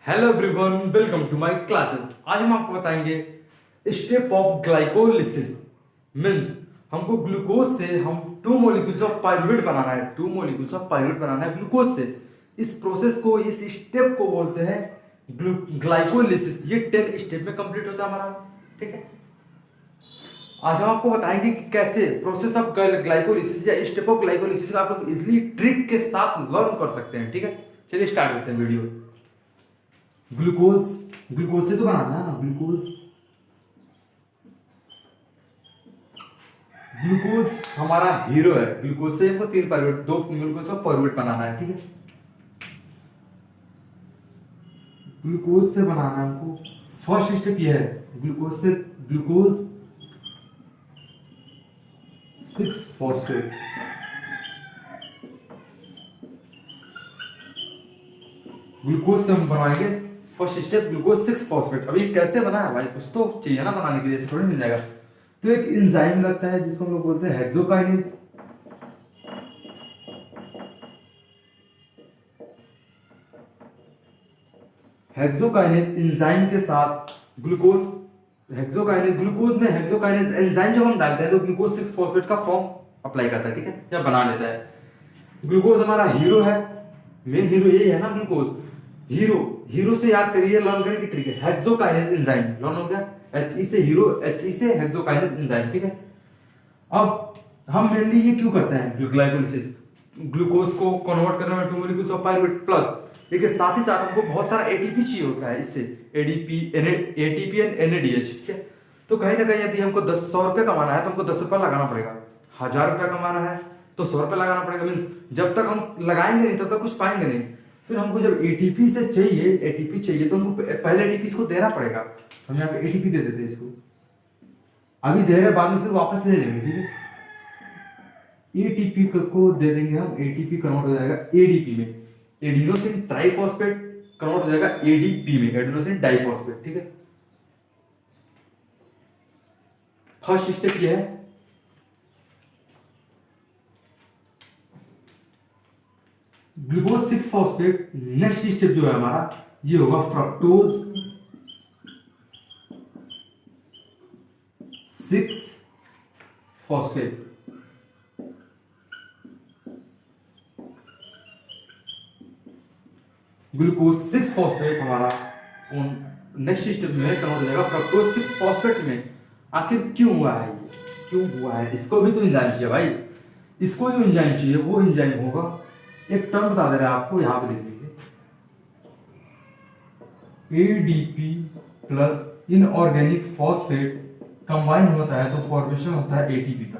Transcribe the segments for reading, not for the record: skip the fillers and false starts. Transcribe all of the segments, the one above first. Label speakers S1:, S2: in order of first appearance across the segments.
S1: Hello everyone, welcome to my classes. आज हम आपको बताएंगे स्टेप ऑफ ग्लाइकोलिसिस। मींस हमको ग्लूकोज से हम टू मॉलिक्यूल्स ऑफ पाइरुवेट बनाना है। टू मॉलिक्यूल्स ऑफ पाइरुवेट बनाना है ग्लूकोज से। इस प्रोसेस को, इस स्टेप को बोलते हैं ग्लाइकोलिसिस। ये 10 स्टेप में कंप्लीट होता है हमारा। ठीक है, आज हम आपको बताएंगे कि कैसे प्रोसेस ऑफ ग्लाइकोलिसिस या स्टेप ऑफ ग्लाइकोलिसिस को आप लोग इजिली ट्रिक के साथ लर्न कर सकते हैं। ठीक है, चलिए स्टार्ट करते हैं वीडियो। ग्लूकोज, ग्लूकोज से तो बनाना है ना। ग्लूकोज, ग्लूकोज हमारा हीरो है। ग्लूकोज से हमको 3 पाइरुवेट, 2 ग्लूकोज का पाइरुवेट बनाना है। ठीक है, ग्लूकोज से बनाना है हमको। फर्स्ट स्टेप ये है, ग्लूकोज से ग्लूकोज 6 फॉस्फेट। ग्लूकोज से हम बनाएंगे फर्स्ट स्टेप ग्लूकोज 6 फॉस्फेट। अभी कैसे बना है भाई, कुछ तो चाहिए ना बनाने के लिए, थोड़ी मिल जाएगा। तो एक एंजाइम लगता है जिसको हम लोग बोलते हैं हेक्सोकाइनेज। हेक्सोकाइनेज एंजाइम के साथ ग्लूकोज, हेक्सोकाइनेज ग्लूकोज में हेक्सोकाइनेज एंजाइम जब हम डालते हैं तो ग्लूकोज 6 फॉस्फेट का फॉर्म अप्लाई करता है। ठीक है, या बना लेता है। ग्लूकोज हमारा हीरो है, मेन हीरो यही है ना ग्लूकोज। हीरो, हीरो से याद करिए, लर्न करने की ट्रिक है हेक्सोकाइनेज एंजाइम। लर्न हो गया, एच ई से हीरो, एच ई से हेक्सोकाइनेज एंजाइम। ठीक है, अब हम मेनली ये क्यों करते हैं ग्लाइकोलिसिस, ग्लूकोज को कन्वर्ट करने में to molecules of pyruvate plus. लेकिन साथ ही साथ हमको बहुत सारा एटीपी चाहिए होता है इससे, एडीपी, एटीपी एंड एनएडीएच। ठीक है, तो कहीं ना कहीं यदि हमको 100 रुपये कमाना है तो हमको 10 रुपये लगाना पड़ेगा। 1000 रुपये कमाना है तो 100 रुपये लगाना पड़ेगा। मीन्स जब तक हम लगाएंगे नहीं तब तक कुछ पाएंगे नहीं। फिर हमको जब एटीपी से चाहिए, एटीपी चाहिए तो हमको पहले एटीपी इसको देना पड़ेगा। हम यहाँ पे एटीपी दे देते हैं इसको, अभी दे रहे, बाद में फिर वापस ले लेंगे। ठीक है, एटीपी को दे देंगे हम, एटीपी कन्वर्ट हो जाएगा एडीपी में, एडिनोसिन ट्राइफॉस्फेट कन्वर्ट हो जाएगा एडीपी में, एडिनोसिन डाइफॉस्फेट। ठीक है, फर्स्ट स्टेप ये है। Glucose 6 phosphate. नेक्स्ट स्टेप जो है हमारा ये होगा फ्रक्टोज 6 फॉस्फेट। ग्लूकोज 6 फॉस्फेट हमारा नेक्स्ट स्टेप में कन्वर्ट हो जाएगा फ्रक्टोज 6 फॉस्फेट में। आखिर क्यों हुआ है ये, क्यों हुआ है? इसको भी तो एंजाइम चाहिए भाई। इसको जो एंजाइम चाहिए वो एंजाइम होगा, एक टर्म बता दे रहा है आपको, यहां पे देख लीजिए, ADP plus inorganic phosphate combine होता है तो फॉर्मेशन होता है एटीपी का।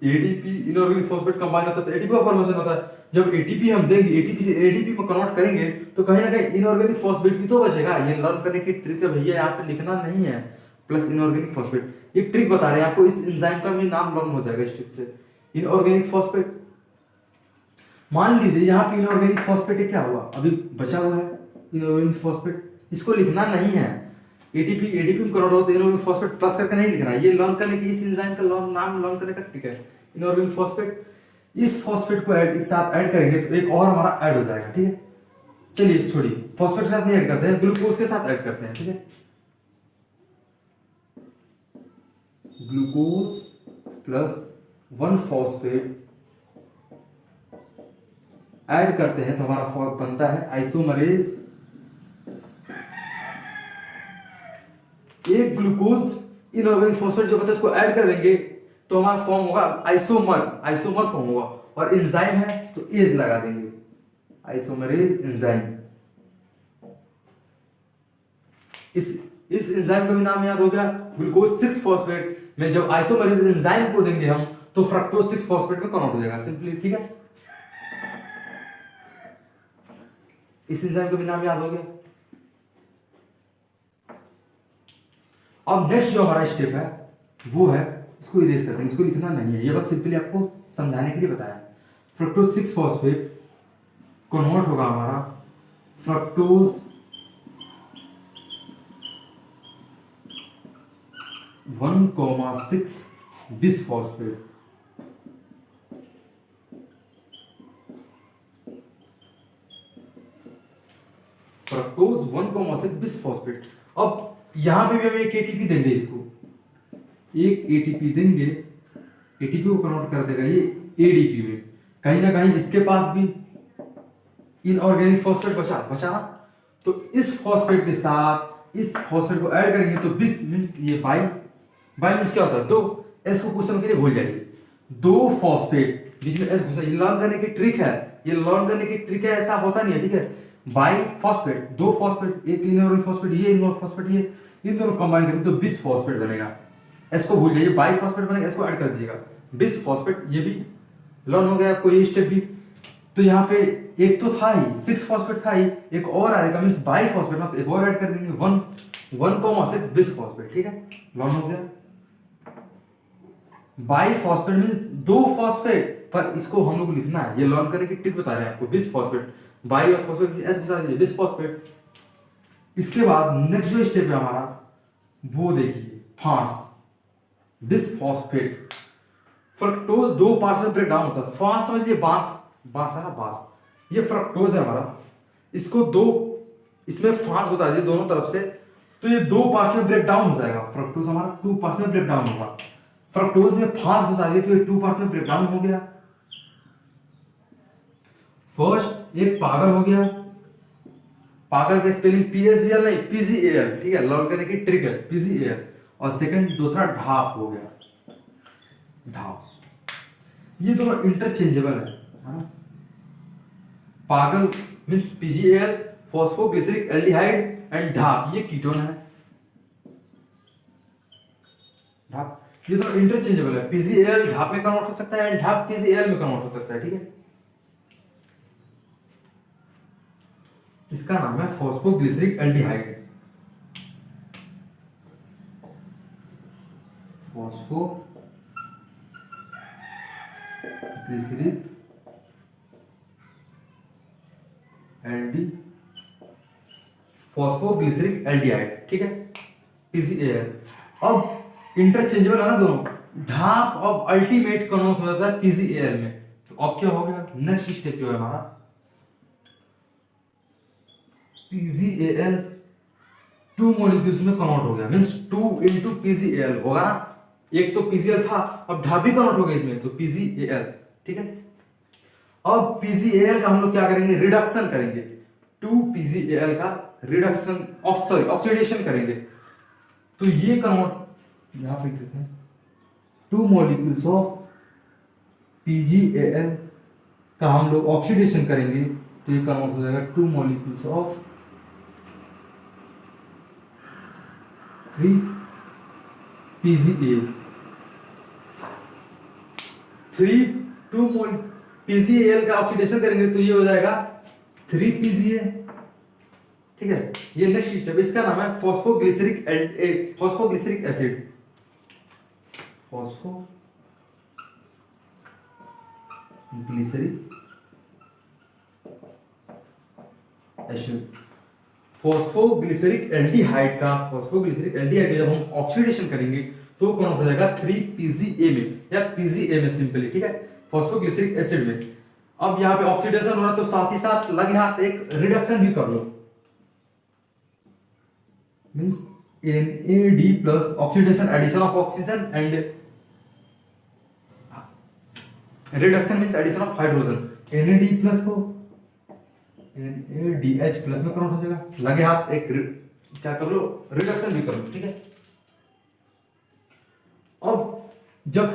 S1: एडीपी इनऑर्गेनिक फॉस्फेट कंबाइन होता है तो एटीपी का फॉर्मेशन होता है। जब एटीपी हम देंगे, एटीपी से एडीपी में कन्वर्ट करेंगे तो कहीं ना कहीं इनऑर्गेनिक फॉस्फेट भी तो बचेगा। ये लर्न करने की ट्रिक है भैया, यहाँ पे लिखना नहीं है प्लस इनऑर्गेनिक फॉस्फेट। ये ट्रिक बता रहे हैं आपको, इस एंजाइम का भी नाम लर्न हो जाएगा इस ट्रिक से। इनऑर्गेनिक फॉस्फेट, मान लीजिए यहाँ पे इनऑर्गेनिक फॉस्फेट क्या हुआ, अभी बचा हुआ है इनऑर्गेनिक फॉस्फेट, इसको लिखना नहीं है। एटीपी, एडीपी में कन्वर्ट होता है, इनऑर्गेनिक फॉस्फेट प्लस करके नहीं लिखना है। ये लर्न करने की, इस एंजाइम का नाम लर्न करने का ट्रिक है इनऑर्गेनिक फॉस्फेट। इस फॉस्फेट को एक साथ ऐड करेंगे तो एक और हमारा ऐड हो जाएगा। ठीक है, चलिए छोड़िए, फॉस्फेट के साथ नहीं ऐड करते हैं, ग्लूकोज के साथ ऐड करते हैं। ठीक है, ग्लूकोज प्लस 1 फॉस्फेट ऐड करते हैं तो हमारा फॉर्म बनता है आइसोमरेज। एक ग्लूकोज इनऑर्गेनिक फॉस्फेट जो बनता है उसको ऐड कर देंगे तो हमारा फॉर्म होगा आइसोमर, आइसोमर फॉर्म होगा। और एंजाइम है तो एज लगा देंगे, आइसोमरेज एंजाइम। इस एंजाइम का भी नाम याद हो गया, ग्लूकोज 6 फॉस्फेट में जब आइसोमरेज एंजाइम को देंगे हम तो फ्रक्टोज 6 फॉस्फेट में कन्वर्ट हो जाएगा सिंपली। ठीक है, इस एंजाइम का भी नाम याद हो गया। अब नेक्स्ट जो हमारा स्टेप है वो है, इसको इरेज करते हैं, इसको लिखना नहीं है, ये बस सिंपली आपको समझाने के लिए बताया। फ्रक्टोज 6 फॉस्फेट कन्वर्ट होगा हमारा फ्रक्टोज 1,6 बिसफॉस्फेट। Fructose 1,6 bisphosphate. अब यहां पे भी हम एक एटीपी देंगे, इसको एक एटीपी देंगे, एटीपी को कन्वर्ट कर देगा ये एडीपी में। कहीं ना कहीं इसके पास भी इनऑर्गेनिक फॉस्फेट बचा ना, तो इस फॉस्फेट के साथ इस फॉस्फेट को ऐड करेंगे तो बिस मींस ये बाई मींस क्या होता है, दो। एस को कुछ समय के लिए भूल जाइए, दो फॉस्फेट जिसमें एस घुसा। ये लर्न करने की ट्रिक है, ये लर्न करने की ट्रिक है, ऐसा होता नहीं है, ठीक है। बाई फॉस्फेट, दो फॉस्फेट, एक इनऑर्गेनिक फॉस्फेट, ये इनऑर्गेनिक फॉस्फेट, ये इन दोनों कंबाइन करेंगे तो बिस फॉस्फेट बनेगा। एस को भूल जाइए, बाई फॉस्फेट बनेगा, एस को ऐड कर दीजिएगा, बिस फॉस्फेट। ये भी लर्न हो गया आपको, ये स्टेप भी। तो यहाँ पे एक तो था ही 6 फॉस्फेट था ही, एक और आएगा मींस बाई फॉस्फेट ना, तो एक और ऐड कर देंगे 1,6 बिस फॉस्फेट, ठीक है। लर्न हो गया। बाई फॉस्फेट मींस दो फॉस्फेट, पर इसको हम लोग लिखना है, ये लर्न करने की ट्रिक बता रहे हैं आपको। बिस फॉस्फेट, बाई और फॉस्फेट एस घुसा दीजिए, बिस फॉस्फेट। इसके बाद नेक्स्ट जो स्टेप है हमारा वो देखिए, फांस बिस फॉस्फेट। फ्रक्टोज दो पार्ट्स में ब्रेक डाउन होता है। फांस समझ लिए, बांस है ना, बांस। ये फ्रक्टोज है हमारा, इसको दो, इसमें फांस बता दिए दोनों तरफ से, तो ये दो पार्ट्स में ब्रेक डाउन हो जाएगा। फ्रक्टोज हमारा 2 पार्ट्स में ब्रेक डाउन होगा। फ्रक्टोज में फांस घुसा दिए तो ये 2 पार्ट्स में ब्रेक डाउन हो गया। फर्स्ट एक पागल हो गया, पागल का स्पेलिंग पीएसजीएल नहीं पीजीएल, ठीक है, लर्न करने की ट्रिक है, पीजीएल। और सेकंड दूसरा ढाप हो गया, ढाप। ये दोनों इंटरचेंजेबल है ना। पागल means PGL, phosphoglyceric aldehyde, and ढाप ये कीटोन है। ढाप ये दोनों इंटरचेंजेबल है, पीजीएल ढाप में कन्वर्ट हो सकता है एंड ढाप पीजीएल में कन्वर्ट हो सकता है, ठीक है। इसका नाम है phosphoglyceric aldehyde, phosphoglyceric phosphoglyceric aldehyde, ठीक है, पीजीएल। अब इंटरचेंजेबल है ना दोनों, ढाप अब अल्टीमेट कन्वर्ट हो जाता है पीजीएल में। तो अब क्या हो गया, नेक्स्ट स्टेप जो है हमारा पीजीएल 2 मॉलिक्यूल्स में कन्वर्ट हो गया, मींस 2 into पीजीएल होगा ना। एक तो पीजीएल था, अब ढाप भी कन्वर्ट हो गया इसमें, तो पीजीएल, ठीक है। अब पीजीएल का हम लोग क्या करेंगे, रिडक्शन करेंगे, 2 पीजीएल का रिडक्शन सॉरी ऑक्सीडेशन करेंगे। तो ये कन्वर्ट यहां पे कहते हैं 2 मॉलिक्यूल्स ऑफ पीजीएल का हम लोग ऑक्सीडेशन करेंगे, तो ये कन्वर्ट हो जाएगा 2 molecules of 3 PGL. 2 mole PGL का ऑक्सीडेशन करेंगे तो ये हो जाएगा 3 पीजीए, ठीक है। ये नेक्स्ट स्टेप, इसका नाम है phosphoglyceric acid, phosphoglyceric acid. Phosphoglyceric aldehyde का जब हम ऑक्सीडेशन करेंगे तो कौन हो जाएगा 3 पीजीए में या पीजीए में सिंपली, ठीक है, फॉस्फोग्लिसरिक एसिड में। अब यहां पे ऑक्सीडेशन हो रहा तो साथ ही साथ लगे हाथ एक रिडक्शन भी कर लो, means NAD plus oxidation, addition of oxygen, and reduction means addition of hydrogen. NAD plus को NADH प्लस में कन्वर्ट हो जाएगा, लगे हाथ एक क्या कर लो, रिडक्शन भी कर लो, ठीक है। अब जब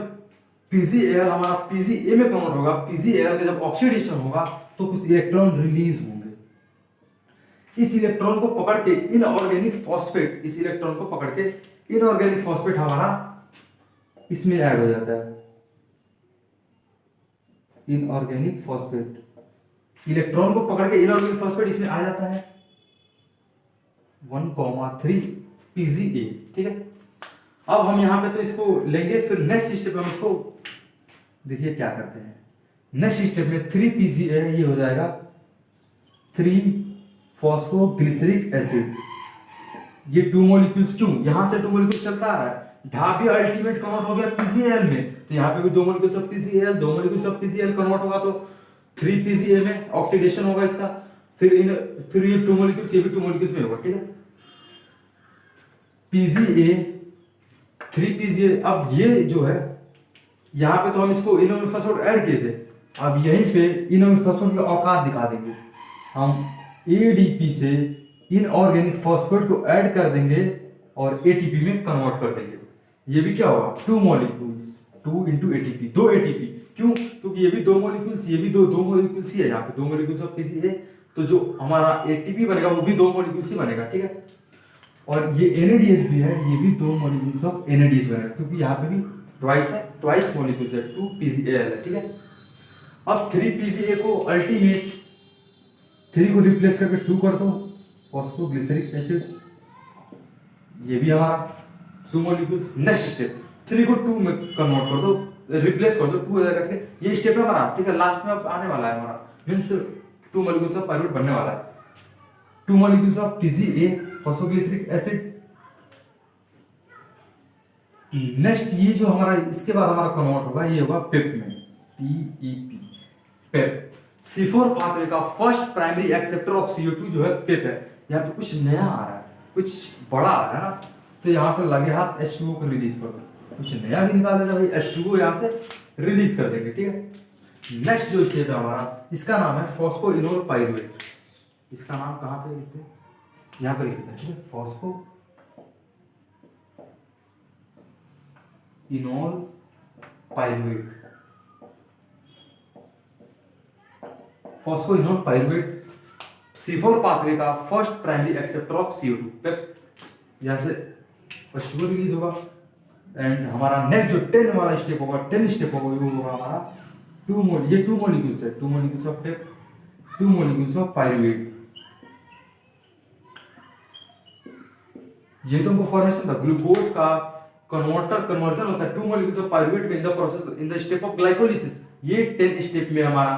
S1: पीजीएल हमारा पीजीए में कन्वर्ट होगा, पीजीएल का जब ऑक्सीडेशन होगा तो कुछ इलेक्ट्रॉन रिलीज होंगे। इस इलेक्ट्रॉन को पकड़ के इनऑर्गेनिक फॉस्फेट, इस इलेक्ट्रॉन को पकड़ के इनऑर्गेनिक फॉस्फेट हमारा इसमें ऐड हो जाता है। इनऑर्गेनिक फॉस्फेट, इलेक्ट्रॉन को पकड़ के इनऑर्गेनिक फॉस्फेट इसमें आ जाता है 1,3 पीजीए, ठीक है। अब हम यहां पे तो इसको लेंगे, फिर नेक्स्ट स्टेप में हम इसको देखिए क्या करते हैं। नेक्स्ट स्टेप में 3 पीजीए ये हो जाएगा 3 फॉस्फोग्लिसरिक एसिड। ये 2 मॉलिक्यूल्स क्यों, यहां से 2 मॉलिक्यूल्स चलता आ रहा है, ढाप भी अल्टीमेट कन्वर्ट हो गया पीजीएल में, तो यहां पे भी 2 molecules of PGL, 2 molecules of PGL convert होगा तो 3 पीजीए में ऑक्सीडेशन होगा इसका, फिर ये 2 मॉलिक्यूल्स, ये भी 2 मॉलिक्यूल्स में होगा, ठीक है। PgA 3 PgA। अब ये जो है यहाँ पे तो हम इसको इनोमिक फॉस्फेट ऐड किए थे, अब यहीं पे इनोमिक फॉस्फेट की औकात दिखा देंगे हम। ADP से इनऑर्गेनिक फॉस्फेट को ऐड कर देंगे और ATP में कन्वर्ट कर देंगे। ये भी क्या होगा, 2 मॉलिक्यूल्स, 2 into ATP, 2 ATP। क्यों? क्योंकि ये भी 2 मॉलिक्यूल्स, ये भी दो मॉलिक्यूल्स ही है, यहाँ पे 2 मॉलिक्यूल्स ऑफ PgA, तो जो हमारा ATP बनेगा वो भी 2 मॉलिक्यूल्स ही बनेगा, ठीक है। और ये NADH भी है, ये भी 2 मॉलिक्यूल्स ऑफ NADH बनेगा, क्योंकि यहाँ पे भी ट्वाइस मॉलिक्यूल्स है, 2 PgAl है, ठीक है। अब 3 PgA को अल्टीमेट 3 को रिप्लेस करके 2 कर दो, फॉस्फोग्लिसरिक एसिड, ये भी हमारा 2 मॉलिक्यूल्स। नेक्स्ट स्टेप 3 को 2 में कन्वर्ट कर दो, रिप्लेस कर दो 2 करके, ये स्टेप है हमारा, ठीक है। लास्ट में अब आने वाला है हमारा, मींस 2 मॉलिक्यूल्स ऑफ पाइरुवेट बनने वाला है, 2 molecules of PgA phosphoglyceric acid. Next ये जो हमारा इसके बाद हमारा कन्वर्ट होगा, ये होगा पेप में, PEP, पेप। C4 पाथवे का first primary acceptor of CO2 जो है पेप है। यहाँ पे कुछ नया आ रहा है, कुछ बड़ा आ रहा है ना, तो यहाँ पे लगे हाथ H2O को रिलीज कर दो, कुछ नया भी निकाल देगा भाई, H2O यहाँ से रिलीज कर देंगे, ठीक है। नेक्स्ट जो स्टेप है हमारा, इसका नाम है फॉस्फोइनोल पाइरुवेट। इसका नाम कहाँ पे लिखते हैं, यहाँ पे लिखते हैं, ठीक है। Phosphoenol pyruvate, phosphoenol pyruvate C4 pathway का first primary acceptor of CO2 PEP, यहाँ से H2O रिलीज होगा। एंड हमारा नेक्स्ट जो 10 वाला स्टेप होगा, 10 स्टेप होगा, वो होगा हमारा 2 मॉलिक्यूल्स है, 2 molecules of Pep, 2 molecules of pyruvate. ये तो हमको फॉर्मेशन था, ग्लूकोज का कन्वर्जन होता है 2 मॉलिक्यूल्स ऑफ पाइरुवेट में in the process, in the step of glycolysis. ये 10 स्टेप में हमारा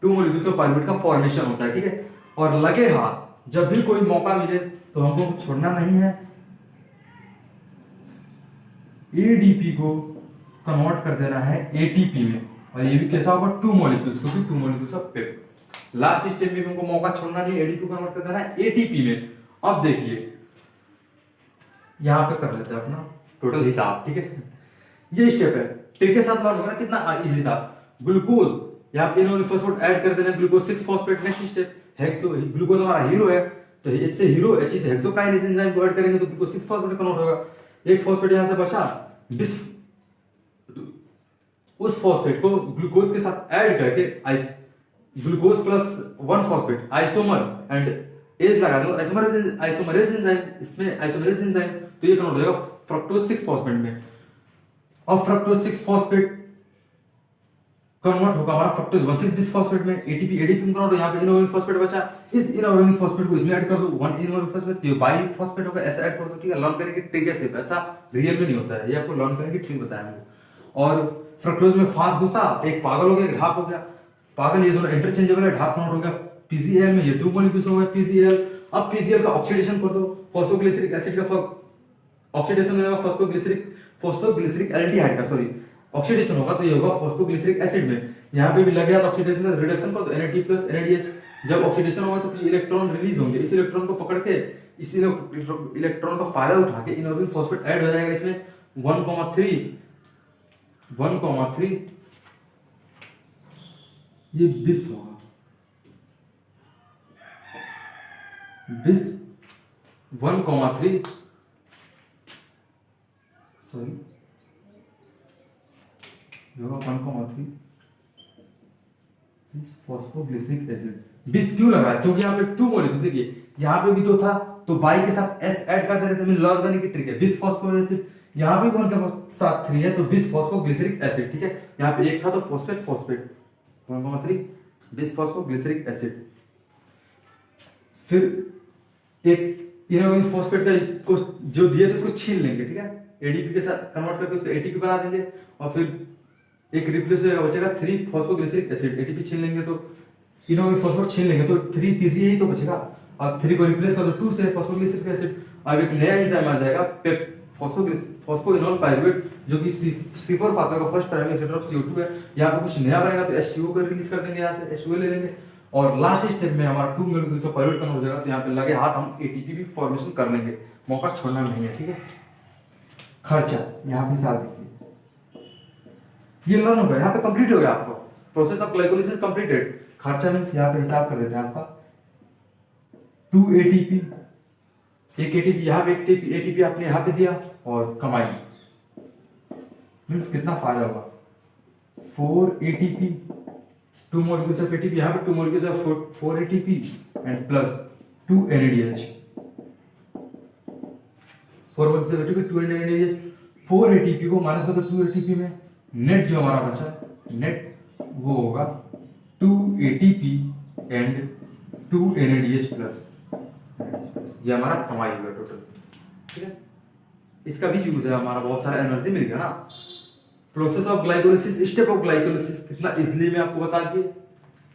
S1: 2 मॉलिक्यूल्स ऑफ पाइरुवेट का फॉर्मेशन होता है, ठीक है। और लगे हाथ जब भी कोई मौका मिले तो हमको छोड़ना नहीं है, ADP को कन्वर्ट कर देना है ATP में, और ये भी कैसा होगा, 2 मॉलिक्यूल्स, क्योंकि 2 molecules of Pep. Last step में हमको मौका छोड़ना नहीं, ADP को कन्वर्ट कर देना है ATP में। अब देखिए यहां पे कर लेते हैं अपना टोटल हिसाब, ठीक है। ये स्टेप है, ट्रिक के साथ लर्न होगा, कितना इजी था। ग्लूकोज यहाँ पे इनोमिक फॉस्फेट ऐड कर देना, glucose 6 phosphate. Next step hexo, glucose हमारा हीरो है, तो H से हीरो, H से हेक्सोकाइनेज एंजाइम को ऐड करेंगे तो ग्लूकोज 6 फॉस्फेट कन्वर्ट होगा। एक फॉस्फेट यहां से बचा, उस फॉस्फेट को ग्लूकोज के साथ ऐड करके glucose plus 1 phosphate isomerase लगा देंगे, आइसोमरेज एंजाइम, इसमें आइसोमरेज एंजाइम, तो ये कन्वर्ट हो जाएगा फ्रक्टोज 6 फॉस्फेट में। और फ्रक्टोज 6 फॉस्फेट कन्वर्ट होगा हमारा फ्रक्टोज 1,6 बिसफॉस्फेट में, ADP में कन्वर्ट। यहाँ पे इनऑर्गेनिक फॉस्फेट बचा, इस इनऑर्गेनिक फॉस्फेट को इसमें ऐड कर दो, 1 इनऑर्गेनिक फॉस्फेट, तो ये बाई फॉस्फेट होगा, ऐसा ऐड कर दो, ठीक है। लर्न करेंगे ट्रिक कैसे, ऐसा रियल में नहीं होता है, ये आपको लर्न करेंगे ट्रिक बताया हमको। और फ्रक्टोज में फास्ट घुसा, एक पागल हो गया, एक ढाप हो गया, पागल, ये दोनों इंटरचेंजेबल है, ढाप कन्वर्ट हो गया PgAl में, ये 2 मॉलिक्यूल्स हो गए PgAl। अब PgAl का ऑक्सीडेशन कर दो, फॉस्फोग्लिसरिक एसिड का ऑक्सीडेशन होगा फॉस्फोग्लिसरिक एल्डिहाइड का, सॉरी, ऑक्सीडेशन होगा तो ये होगा फॉस्फोग्लिसरिक एसिड में। यहाँ पे भी लग गया तो ऑक्सीडेशन का रिडक्शन कर दो, Na+ NADH। जब ऑक्सीडेशन होगा तो कुछ इलेक्ट्रॉन रिलीज होंगे, इस इलेक्ट्रॉन को पकड़ के, इस इलेक्ट्रॉन का फायदा उठा के इनऑर्गेनिक फॉस्फेट ऐड हो जाएगा इसमें 1,3 ये बिस होगा, बिस 1,3 सॉरी होगा 1,3 फॉस्फोग्लिसरिक एसिड। बिस क्यों लगाया, क्योंकि यहाँ पे 2 मॉलिक्यूल, देखिए यहाँ पे भी 2 था तो बाई के साथ S ऐड कर दे रहे थे, मैं लर्न करने की ट्रिक है। बिस फॉस्फोरिक एसिड, यहाँ पे 1 के साथ 3 है तो बिस फॉस्फोग्लिसरिक एसिड, ठीक है। यहाँ पे 1 था तो फॉस्फेट 1,3 बिस फॉस्फोग्लिसरिक एसिड। फिर एक इनऑर्गेनिक फॉस्फेट का जो दिए थे उसको छीन लेंगे, ठीक है, ADP के साथ कन्वर्ट करके उसको ATP बना देंगे, और फिर एक रिप्लेस होगा, बचेगा 3 फॉस्फोग्लिसरिक एसिड। ATP छीन लेंगे तो इनऑर्गेनिक फॉस्फेट छीन लेंगे तो 3 PgA ही तो बचेगा। अब 3 को रिप्लेस कर दो 2 से फॉस्फोग्लिसरिक एसिड। अब एक नया एंजाइम आ जाएगा पेप, फॉस्फोइनोल पाइरुवेट, जो कि C4 पाथवे का first primary acceptor of CO2 है। यहाँ पे कुछ नया बनेगा तो H2O को रिलीज कर देंगे, यहाँ से H2O ले लेंगे, और लास्ट स्टेप में हमारा 2 मोलिक्यूल्स ऑफ पायरुवेट कन्वर्ट हो जाएगा, तो यहाँ पे लगे हाथ हम एटीपी भी फॉर्मेशन कर लेंगे, मौका छोड़ना नहीं है, ठीक है। खर्चा यहाँ पे हिसाब देखिए, ये लर्न हो गया, यहाँ पे कंप्लीट हो गया आपका प्रोसेस ऑफ ग्लाइकोलिसिस कंप्लीटेड। खर्चा मीन्स यहाँ पे हिसाब कर लेते हैं आपका 2 ATP, एक एटीपी यहाँ पे, एक एटीपी आपने यहाँ पे दिया, और कमाई मीन्स कितना फायदा होगा 4 ATP, 2 molecules of ATP, यहाँ पे 2 molecules of 4 ATP and plus 2 NADH, 4 molecules of ATP 2 NADH, 4 ATP को माइनस कर दो 2 ATP में, नेट जो हमारा बचा नेट वो होगा 2 ATP and 2 NADH प्लस, ये हमारा कमाई हुआ टोटल, ठीक है। इसका भी यूज है, हमारा बहुत सारा एनर्जी मिल गया ना। Process of glycolysis, step of glycolysis कितना इजीली मैं आपको बता दिए,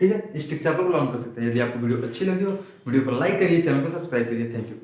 S1: ठीक है। इस ट्रिक से आप लोग लर्न कर सकते हैं। यदि आपको वीडियो अच्छी लगी हो, वीडियो को लाइक करिए, चैनल को सब्सक्राइब करिए। Thank you.